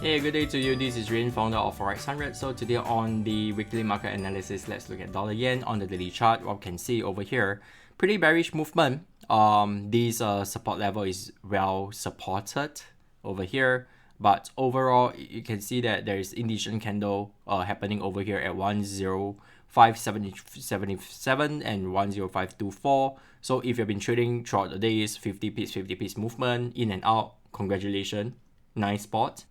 Hey, good day to you. This is Rin, founder of Forex 100. So today on the weekly market analysis, let's look at dollar yen on the daily chart. What we can see over here, pretty bearish movement. This support level is well supported over here, but overall you can see that there is indecision candle happening over here at 10577 and 10524. So if you've been trading throughout the days, 50 pips movement in and out, congratulations, nice spot.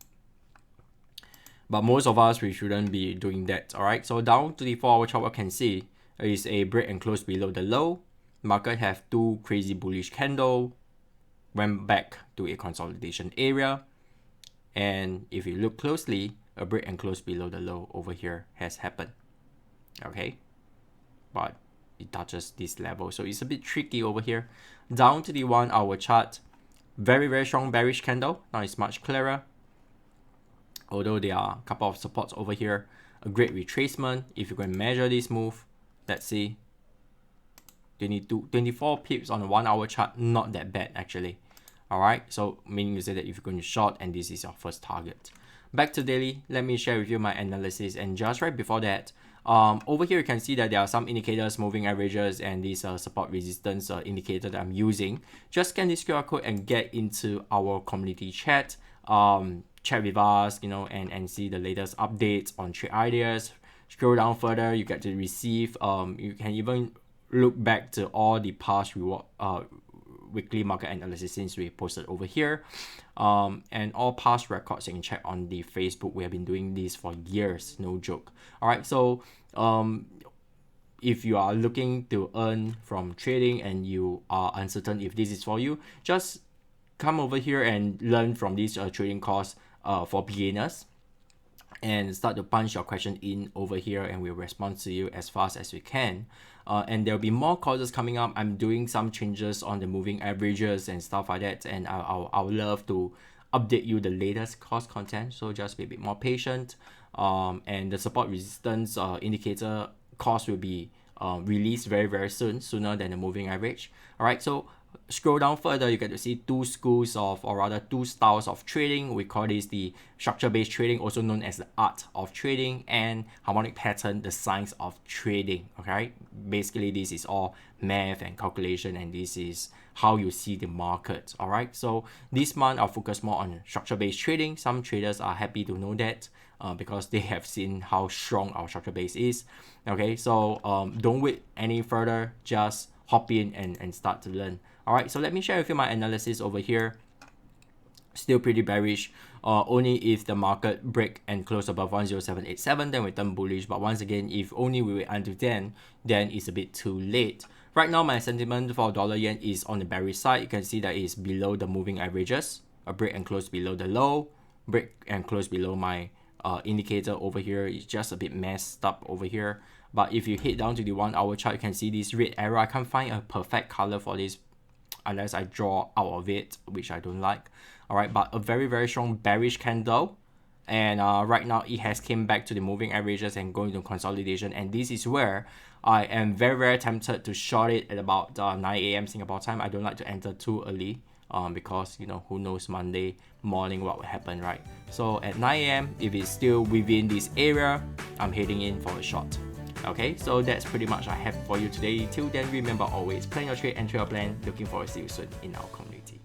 But most of us, we shouldn't be doing that. All right, so down to the 4-hour chart, what we can see is a break and close below the low. Market have two crazy bullish candle, went back to a consolidation area, and if you look closely, a break and close below the low over here has happened. Okay, but it touches this level, so it's a bit tricky over here. Down to the 1-hour chart, very strong bearish candle. Now it's much clearer. Although there are a couple of supports over here, a great retracement. If you can measure this move, let's see, 24 pips on a 1-hour chart, not that bad actually. All right, so meaning to say that if you're going to short and this is your first target. Back to daily, let me share with you my analysis. And just right before that, over here you can see that there are some indicators, moving averages, and this support resistance indicator that I'm using. Just scan this QR code and get into our community chat. Chat with us, and see the latest updates on trade ideas. Scroll down further, you get to receive, you can even look back to all the past weekly market analysis since we posted over here, and all past records you can check on the Facebook. We have been doing this for years, no joke. All right, so if you are looking to earn from trading and you are uncertain if this is for you, just come over here and learn from this trading course for beginners, and start to punch your question in over here, and we'll respond to you as fast as we can. And there'll be more courses coming up. I'm doing some changes on the moving averages and stuff like that, and I'll love to update you the latest course content, so just be a bit more patient. And the support resistance indicator course will be released very soon, sooner than the moving average. All right, so scroll down further, you get to see two schools of, or rather two styles of trading. We call this the structure-based trading, also known as the art of trading, and harmonic pattern, the science of trading. Okay, basically this is all math and calculation, and this is how you see the market. All right, so this month I'll focus more on structure-based trading. Some traders are happy to know that because they have seen how strong our structure base is. Okay, so don't wait any further, just hop in and start to learn. All right, so let me share with you my analysis over here. Still pretty bearish. Only if the market break and close above 10787, then we turn bullish. But once again, if only we wait until then it's a bit too late. Right now, my sentiment for dollar yen is on the bearish side. You can see that it's below the moving averages. A break and close below the low. Break and close below my indicator over here. It's just a bit messed up over here. But if you head down to the 1-hour chart, you can see this red arrow. I can't find a perfect color for this unless I draw out of it, which I don't like. All right, but a very strong bearish candle, and right now it has came back to the moving averages and going to consolidation, and this is where I am very tempted to short it at about 9 a.m. Singapore time. I don't like to enter too early because who knows Monday morning what will happen, right? So at 9 a.m. if it's still within this area, I'm heading in for a short. Okay, so that's pretty much I have for you today. Till then, remember always plan your trade and trade your plan. Looking forward to see you soon in our community.